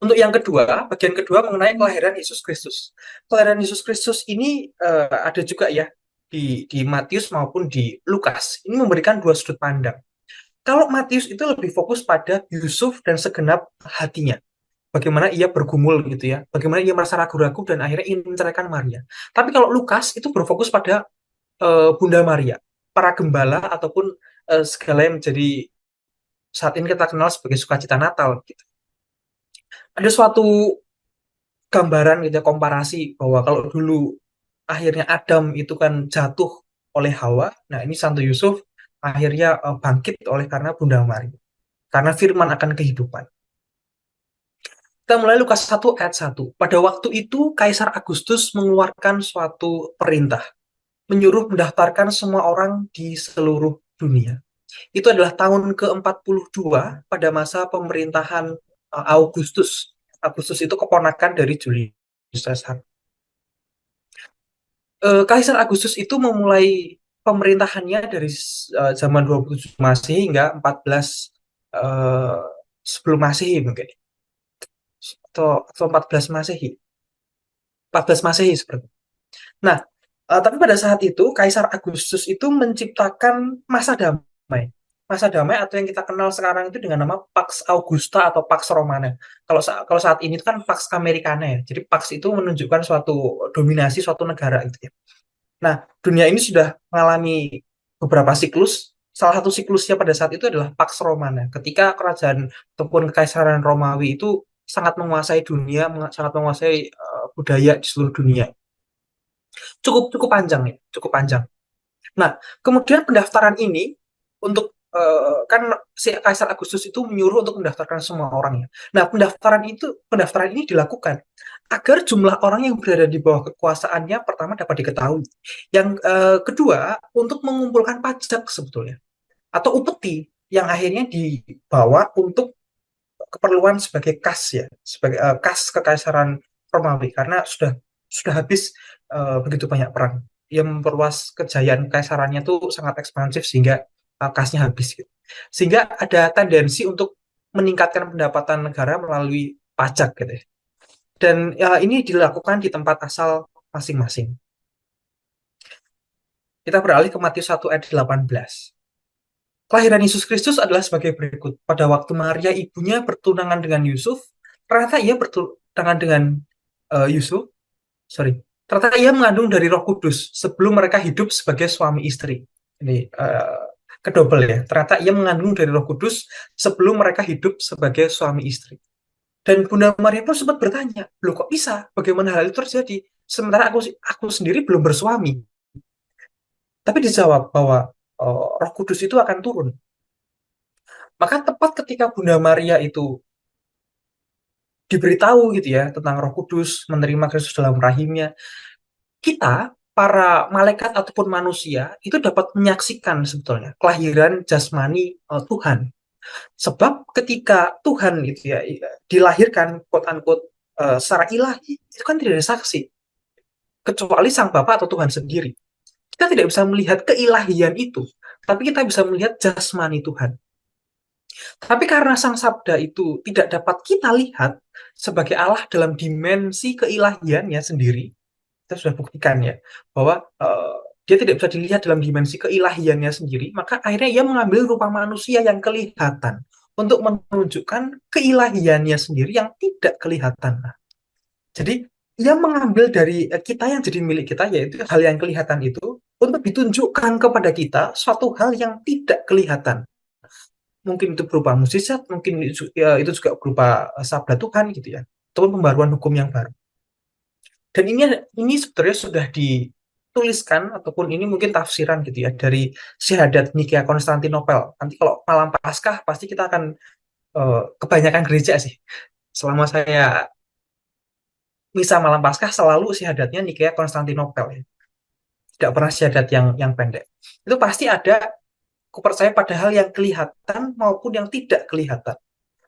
Untuk yang kedua, bagian kedua mengenai kelahiran Yesus Kristus. Kelahiran Yesus Kristus ini ada juga ya di Matius maupun di Lukas. Ini memberikan dua sudut pandang. Kalau Matius itu lebih fokus pada Yusuf dan segenap hatinya. Bagaimana ia bergumul gitu ya. Bagaimana ia merasa ragu-ragu dan akhirnya ingin menceraikan Maria. Tapi kalau Lukas itu berfokus pada Bunda Maria, para gembala ataupun segala yang menjadi saat ini kita kenal sebagai sukacita Natal gitu. Ada suatu gambaran gitu ya, komparasi bahwa kalau dulu akhirnya Adam itu kan jatuh oleh Hawa, nah ini Santo Yusuf akhirnya bangkit oleh karena Bunda Maria, karena firman akan kehidupan. Kita mulai Lukas 1 ayat 1. Pada waktu itu Kaisar Agustus mengeluarkan suatu perintah, menyuruh mendaftarkan semua orang di seluruh dunia. Itu adalah tahun ke-42 pada masa pemerintahan Augustus. Agustus itu keponakan dari Julius Caesar. Kaisar Agustus itu memulai pemerintahannya dari zaman 27 Masehi hingga 14 eh, sebelum Masehi mungkin, atau 14 Masehi, 14 Masehi seperti. Nah, tapi pada saat itu Kaisar Agustus itu menciptakan masa damai. Masa damai atau yang kita kenal sekarang itu dengan nama Pax Augusta atau Pax Romana. Kalau saat ini itu kan Pax Americana ya. Jadi Pax itu menunjukkan suatu dominasi suatu negara gitu ya. Nah, dunia ini sudah mengalami beberapa siklus. Salah satu siklusnya pada saat itu adalah Pax Romana. Ketika kerajaan ataupun kekaisaran Romawi itu sangat menguasai dunia, sangat menguasai budaya di seluruh dunia. Cukup cukup panjang ya, cukup panjang. Nah, kemudian pendaftaran ini untuk kan si Kaisar Agustus itu menyuruh untuk mendaftarkan semua orang ya. Nah, pendaftaran ini dilakukan agar jumlah orang yang berada di bawah kekuasaannya pertama dapat diketahui. Yang kedua, untuk mengumpulkan pajak sebetulnya atau upeti yang akhirnya dibawa untuk keperluan sebagai kas ya, sebagai kas kekaisaran Romawi karena sudah habis begitu banyak perang. Ia memperluas kejayaan kekaisarannya tuh sangat ekspansif sehingga kasnya habis gitu. Sehingga ada tendensi untuk meningkatkan pendapatan negara melalui pajak gitu ya. Dan ini dilakukan di tempat asal masing-masing. Kita beralih ke Matius 1 ayat 18. Kelahiran Yesus Kristus adalah sebagai berikut. Pada waktu Maria ibunya bertunangan dengan Yusuf, ternyata ia bertunangan dengan Yusuf, sorry, ternyata ia mengandung dari Roh Kudus sebelum mereka hidup sebagai suami istri. Ini kedobel ya. Ternyata ia mengandung dari Roh Kudus sebelum mereka hidup sebagai suami istri. Dan Bunda Maria pun sempat bertanya, loh kok bisa? Bagaimana hal itu terjadi? Sementara aku sendiri belum bersuami. Tapi dijawab bahwa Roh Kudus itu akan turun. Maka tepat ketika Bunda Maria itu diberitahu gitu ya tentang Roh Kudus, menerima Kristus dalam rahimnya, kita para malaikat ataupun manusia itu dapat menyaksikan sebetulnya kelahiran jasmani Tuhan. Sebab ketika Tuhan itu ya dilahirkan quote unquote secara ilahi, itu kan tidak ada saksi kecuali Sang Bapa atau Tuhan sendiri. Kita tidak bisa melihat keilahian itu, tapi kita bisa melihat jasmani Tuhan. Tapi karena Sang Sabda itu tidak dapat kita lihat sebagai Allah dalam dimensi keilahiannya sendiri, kita sudah buktikan ya bahwa dia tidak bisa dilihat dalam dimensi keilahiannya sendiri, maka akhirnya ia mengambil rupa manusia yang kelihatan untuk menunjukkan keilahiannya sendiri yang tidak kelihatan. Nah, jadi ia mengambil dari kita yang jadi milik kita, yaitu hal yang kelihatan itu, untuk ditunjukkan kepada kita suatu hal yang tidak kelihatan. Mungkin itu berupa mukjizat, mungkin itu juga berupa sabda Tuhan gitu ya, ataupun pembaruan hukum yang baru. Dan ini sebetulnya sudah dituliskan ataupun ini mungkin tafsiran gitu ya dari Syahadat Nikea Konstantinopel. Nanti kalau malam Paskah pasti kita akan kebanyakan gereja sih. Selama saya misa malam Paskah selalu syahadatnya Nikea Konstantinopel ya. Tidak pernah syahadat yang pendek. Itu pasti ada, aku percaya pada hal yang kelihatan maupun yang tidak kelihatan.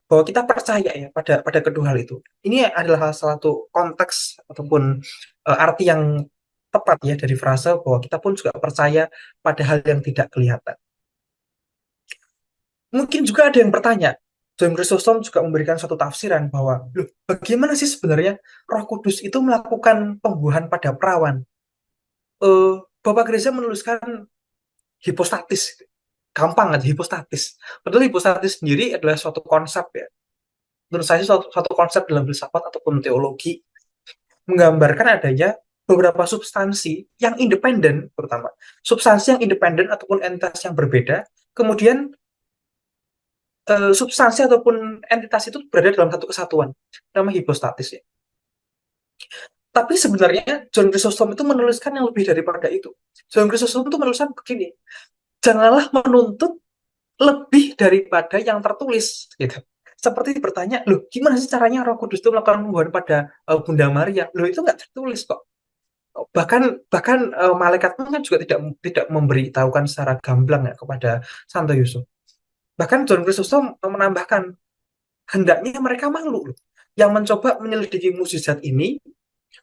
Bahwa kita percaya ya pada kedua hal itu. Ini adalah salah satu konteks ataupun arti yang tepat ya dari frasa bahwa kita pun juga percaya pada hal yang tidak kelihatan. Mungkin juga ada yang bertanya, John Chrysostom juga memberikan suatu tafsiran bahwa, loh, bagaimana sih sebenarnya Roh Kudus itu melakukan pembuahan pada perawan? Bapak Gereja menuliskan hipostatis, gampang aja hipostatis. Padahal hipostatis sendiri adalah suatu konsep ya. Menurut saya suatu konsep dalam filsafat ataupun teologi menggambarkan adanya beberapa substansi yang independen, terutama substansi yang independen ataupun entitas yang berbeda, kemudian substansi ataupun entitas itu berada dalam satu kesatuan, nama hipostatis ya. Tapi sebenarnya John Chrysostom itu menuliskan yang lebih daripada itu. John Chrysostom itu menuliskan begini, janganlah menuntut lebih daripada yang tertulis, gitu. Seperti bertanya, loh gimana sih caranya Roh Kudus itu melakukan pembuahan pada Bunda Maria? Loh itu nggak tertulis kok. Bahkan bahkan malaikat pun kan juga tidak memberitahukan secara gamblang ya kepada Santo Yusuf. Bahkan John Chrysostom menambahkan, hendaknya mereka malu loh, yang mencoba menyelidiki mukjizat ini,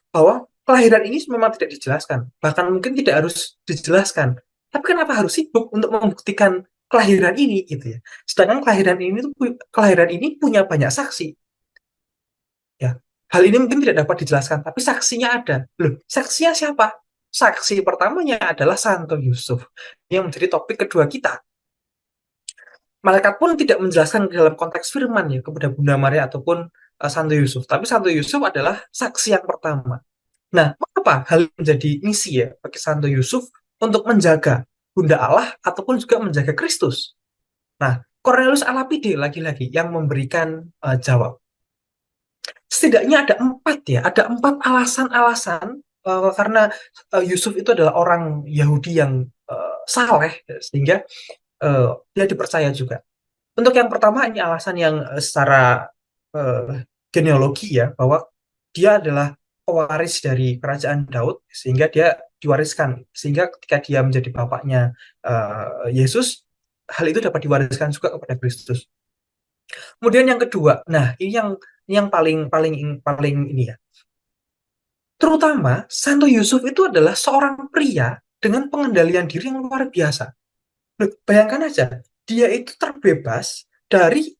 bahwa kelahiran ini memang tidak dijelaskan, bahkan mungkin tidak harus dijelaskan. Tapi kenapa harus sibuk untuk membuktikan kelahiran ini gitu ya? Sedangkan kelahiran ini punya banyak saksi. Ya, hal ini mungkin tidak dapat dijelaskan, tapi saksinya ada. Loh, saksinya siapa? Saksi pertamanya adalah Santo Yusuf, yang menjadi topik kedua kita. Malaikat pun tidak menjelaskan dalam konteks firman ya kepada Bunda Maria ataupun Santo Yusuf, tapi Santo Yusuf adalah saksi yang pertama. Nah, mengapa hal ini menjadi misi ya bagi Santo Yusuf untuk menjaga Bunda Allah ataupun juga menjaga Kristus? Nah, Cornelius a Lapide lagi-lagi yang memberikan jawab. Setidaknya ada empat ya, ada empat alasan-alasan karena Yusuf itu adalah orang Yahudi yang saleh, sehingga dia dipercaya juga. Untuk yang pertama ini alasan yang secara genealogi ya, bahwa dia adalah pewaris dari kerajaan Daud, sehingga dia diwariskan, sehingga ketika dia menjadi bapaknya Yesus, hal itu dapat diwariskan juga kepada Kristus. Kemudian yang kedua, nah ini yang paling paling paling ini ya. Terutama Santo Yusuf itu adalah seorang pria dengan pengendalian diri yang luar biasa. Loh, bayangkan aja, dia itu terbebas dari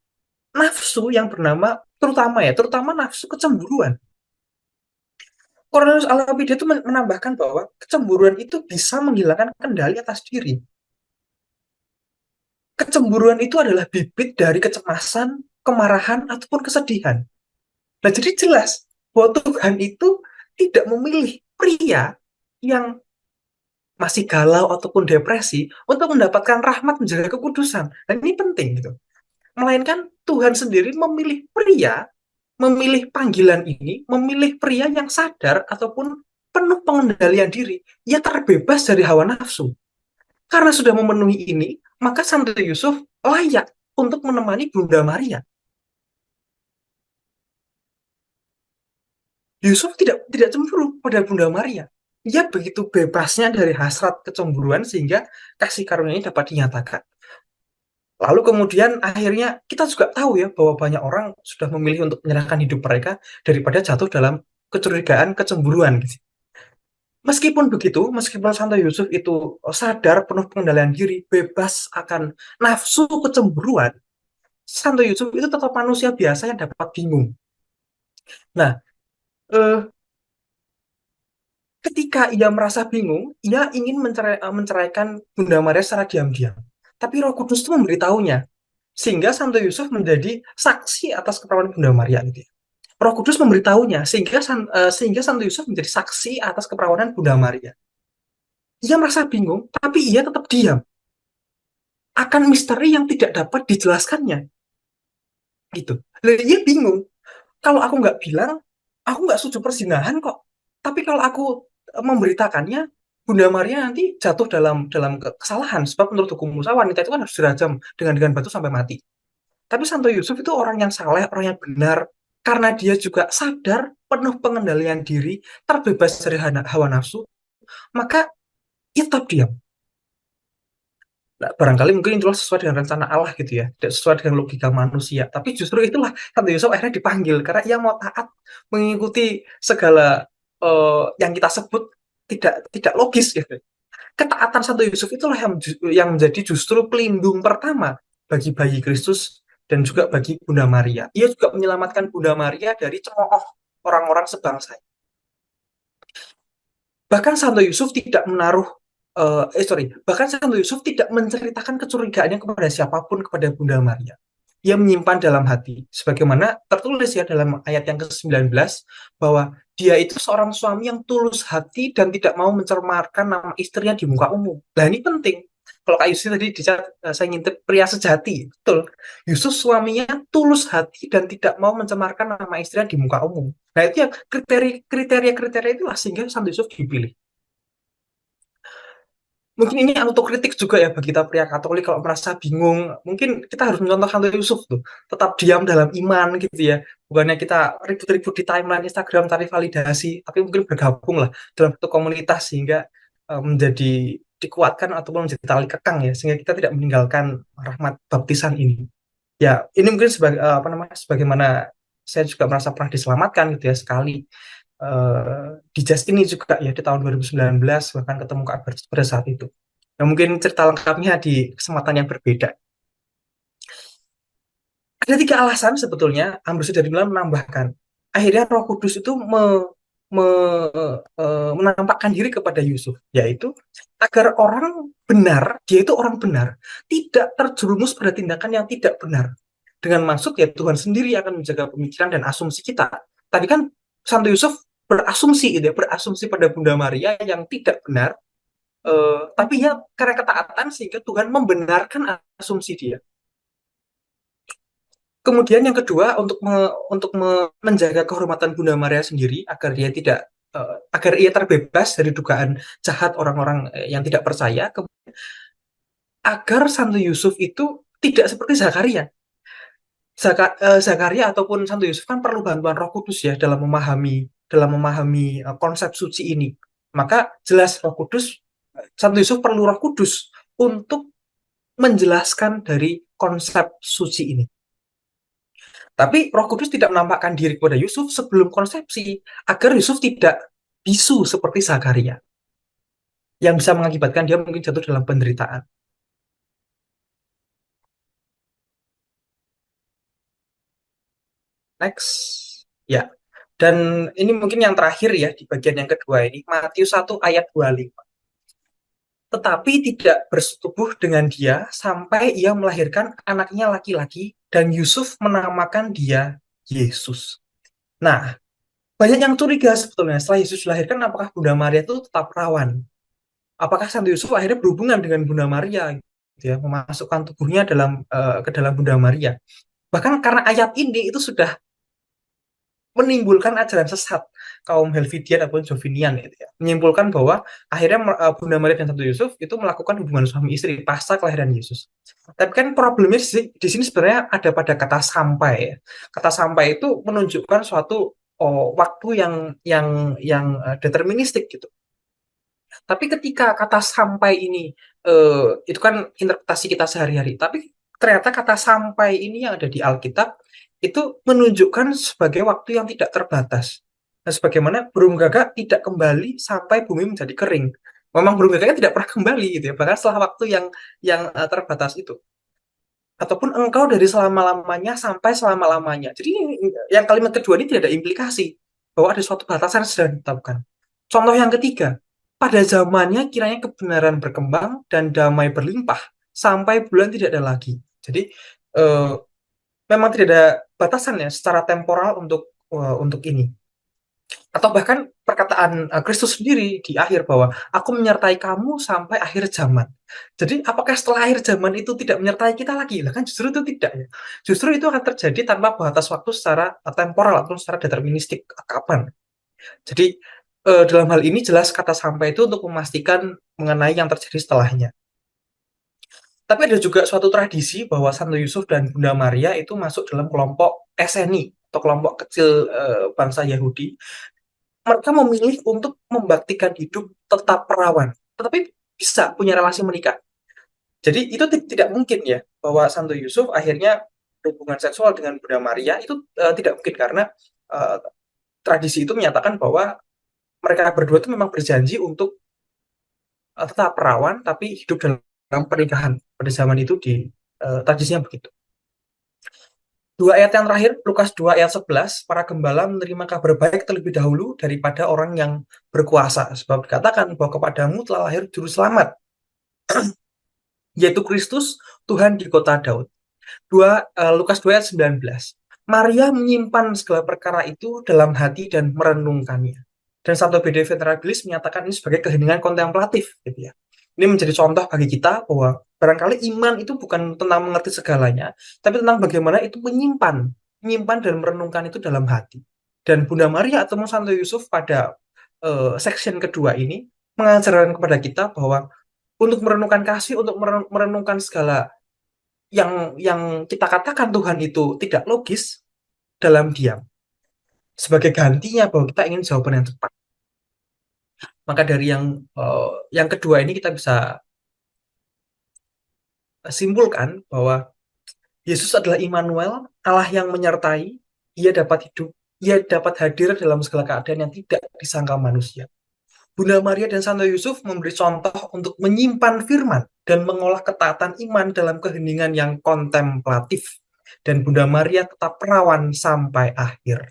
nafsu yang bernama, terutama nafsu kecemburuan. Cornelius Alapide itu menambahkan bahwa kecemburuan itu bisa menghilangkan kendali atas diri. Kecemburuan itu adalah bibit dari kecemasan, kemarahan, ataupun kesedihan. Nah, jadi jelas bahwa Tuhan itu tidak memilih pria yang masih galau ataupun depresi untuk mendapatkan rahmat menjaga kekudusan. Dan ini penting gitu. Melainkan Tuhan sendiri memilih pria, memilih panggilan ini, memilih pria yang sadar ataupun penuh pengendalian diri. Ia terbebas dari hawa nafsu. Karena sudah memenuhi ini, maka Santo Yusuf layak untuk menemani Bunda Maria. Yusuf tidak cemburu pada Bunda Maria. Ia begitu bebasnya dari hasrat kecemburuan sehingga kasih karunia ini dapat dinyatakan. Lalu kemudian akhirnya kita juga tahu ya bahwa banyak orang sudah memilih untuk menyerahkan hidup mereka daripada jatuh dalam kecurigaan, kecemburuan gitu. Meskipun begitu, meskipun Santo Yusuf itu sadar penuh pengendalian diri, bebas akan nafsu kecemburuan, Santo Yusuf itu tetap manusia biasa yang dapat bingung. Nah, eh, ketika ia merasa bingung, ia ingin menceraikan Bunda Maria secara diam-diam. Tapi Roh Kudus itu memberitahunya, sehingga Santo Yusuf menjadi saksi atas keperawanan Bunda Maria gitu ya. Roh Kudus memberitahunya sehingga Santo Yusuf menjadi saksi atas keperawanan Bunda Maria. Ia merasa bingung, tapi ia tetap diam akan misteri yang tidak dapat dijelaskannya. Gitu. Lalu ia bingung. Kalau aku nggak bilang, aku nggak setuju perzinahan kok. Tapi kalau aku memberitakannya, Bunda Maria nanti jatuh dalam kesalahan. Sebab menurut hukum Musa, wanita itu kan harus dirajam dengan batu sampai mati. Tapi Santo Yusuf itu orang yang saleh, orang yang benar, karena dia juga sadar, penuh pengendalian diri, terbebas dari hawa nafsu, maka ia tetap diam. Nah, barangkali mungkin itulah sesuai dengan rencana Allah gitu ya, tidak sesuai dengan logika manusia. Tapi justru itulah Santo Yusuf akhirnya dipanggil karena ia mau taat mengikuti segala yang kita sebut tidak logis gitu. Ketaatan Santo Yusuf itulah yang menjadi justru pelindung pertama bagi bayi Kristus dan juga bagi Bunda Maria. Ia juga menyelamatkan Bunda Maria dari cemooh orang-orang sebangsa. Bahkan Santo Yusuf tidak menaruh bahkan Santo Yusuf tidak menceritakan kecurigaannya kepada siapapun kepada Bunda Maria. Ia menyimpan dalam hati, sebagaimana tertulis ya dalam ayat yang ke-19 bahwa dia itu seorang suami yang tulus hati dan tidak mau mencemarkan nama istrinya di muka umum. Nah ini penting. Kalau Kak Yusuf tadi saya ngintip pria sejati, betul. Yusuf suaminya tulus hati dan tidak mau mencemarkan nama istrinya di muka umum. Nah itu yang kriteria-kriteria itulah sehingga Santo Yusuf dipilih. Mungkin ini autokritik juga ya bagi kita pria Katolik kalau merasa bingung. Mungkin kita harus mencontoh Santo Yusuf tuh, tetap diam dalam iman gitu ya. Bukannya kita ribut-ribut di timeline Instagram cari validasi, tapi mungkin bergabung lah dalam satu komunitas sehingga menjadi dikuatkan ataupun menjadi tali kekang ya, sehingga kita tidak meninggalkan rahmat baptisan ini. Ya, ini mungkin sebagai apa namanya, sebagaimana saya juga merasa pernah diselamatkan gitu ya sekali di Jazz ini juga ya di tahun 2019 bahkan ketemu Kak Albert pada saat itu. Nah, mungkin cerita lengkapnya di kesempatan yang berbeda. Ada tiga alasan sebetulnya Ambrosius dari Milan menambahkan. Akhirnya Roh Kudus itu menampakkan diri kepada Yusuf, yaitu agar orang benar, dia itu orang benar, tidak terjerumus pada tindakan yang tidak benar. Dengan maksud ya Tuhan sendiri akan menjaga pemikiran dan asumsi kita. Tadi kan Santo Yusuf berasumsi gitu ya, berasumsi pada Bunda Maria yang tidak benar, tapi ya karena ketaatan sehingga Tuhan membenarkan asumsi dia. Kemudian yang kedua menjaga kehormatan Bunda Maria sendiri agar dia tidak agar ia terbebas dari dugaan jahat orang-orang yang tidak percaya, agar Santo Yusuf itu tidak seperti Zakaria. Zakaria ataupun Santo Yusuf kan perlu bantuan Roh Kudus ya dalam memahami konsep suci ini. Maka jelas Santo Yusuf perlu Roh Kudus untuk menjelaskan dari konsep suci ini. Tapi Roh Kudus tidak menampakkan diri kepada Yusuf sebelum konsepsi, agar Yusuf tidak bisu seperti Zakaria, yang bisa mengakibatkan dia mungkin jatuh dalam penderitaan. Next. Ya. Dan ini mungkin yang terakhir ya di bagian yang kedua ini, Matius 1 ayat 25. Tetapi tidak bersetubuh dengan dia sampai ia melahirkan anaknya laki-laki dan Yusuf menamakan dia Yesus. Nah, banyak yang curiga sebetulnya setelah Yesus dilahirkan apakah Bunda Maria itu tetap perawan? Apakah Santo Yusuf akhirnya berhubungan dengan Bunda Maria gitu ya, memasukkan tubuhnya ke dalam Bunda Maria. Bahkan karena ayat ini itu sudah menimbulkan ajaran sesat kaum Helvidian ataupun Jovinian gitu ya. Menyimpulkan bahwa akhirnya Bunda Maria dan Santo Yusuf itu melakukan hubungan suami istri pasca kelahiran Yesus. Tapi kan problemnya di sini sebenarnya ada pada kata sampai ya. Kata sampai itu menunjukkan suatu waktu yang deterministik gitu. Tapi ketika kata sampai ini itu kan interpretasi kita sehari-hari. Tapi ternyata kata sampai ini yang ada di Alkitab itu menunjukkan sebagai waktu yang tidak terbatas. Nah, sebagaimana burung gagak tidak kembali sampai bumi menjadi kering. Memang burung gagaknya tidak pernah kembali gitu ya, bahkan setelah waktu yang terbatas itu. Ataupun engkau dari selama-lamanya sampai selama-lamanya. Jadi yang kalimat kedua ini tidak ada implikasi bahwa ada suatu batasan yang sudah ditetapkan. Contoh yang ketiga, pada zamannya kiranya kebenaran berkembang dan damai berlimpah sampai bulan tidak ada lagi. Jadi eh, memang tidak ada batasan ya secara temporal untuk ini. Atau bahkan perkataan Kristus sendiri di akhir bahwa aku menyertai kamu sampai akhir zaman. Jadi apakah setelah akhir zaman itu tidak menyertai kita lagi? Lah kan justru itu tidak ya. Justru itu akan terjadi tanpa batas waktu secara temporal atau secara deterministik kapan. Jadi dalam hal ini jelas kata sampai itu untuk memastikan mengenai yang terjadi setelahnya. Tapi ada juga suatu tradisi bahwa Santo Yusuf dan Bunda Maria itu masuk dalam kelompok Eseni atau kelompok kecil bangsa Yahudi. Mereka memilih untuk membaktikan hidup tetap perawan, tetapi bisa punya relasi menikah. Jadi itu tidak mungkin ya bahwa Santo Yusuf akhirnya hubungan seksual dengan Bunda Maria itu tidak mungkin karena uh, tradisi itu menyatakan bahwa mereka berdua itu memang berjanji untuk tetap perawan tapi hidup dalam pernikahan pada zaman itu di tradisinya begitu. Dua ayat yang terakhir, Lukas 2 ayat 11, para gembala menerima kabar baik terlebih dahulu daripada orang yang berkuasa. Sebab dikatakan bahwa kepadamu telah lahir juru selamat, yaitu Kristus, Tuhan di kota Daud. Lukas 2 ayat 19. Maria menyimpan segala perkara itu dalam hati dan merenungkannya. Dan Santo BD Venerabilis menyatakan ini sebagai keheningan kontemplatif, gitu ya. Ini menjadi contoh bagi kita bahwa barangkali iman itu bukan tentang mengerti segalanya, tapi tentang bagaimana itu menyimpan dan merenungkan itu dalam hati. Dan Bunda Maria atau Santo Yusuf pada section kedua ini mengajarkan kepada kita bahwa untuk merenungkan kasih, untuk merenungkan segala yang kita katakan Tuhan itu tidak logis dalam diam. Sebagai gantinya bahwa kita ingin jawaban yang cepat. Maka dari yang kedua ini kita bisa simpulkan bahwa Yesus adalah Immanuel, Allah yang menyertai, ia dapat hidup, ia dapat hadir dalam segala keadaan yang tidak disangka manusia. Bunda Maria dan Santo Yusuf memberi contoh untuk menyimpan firman dan mengolah ketaatan iman dalam keheningan yang kontemplatif. Dan Bunda Maria tetap perawan sampai akhir.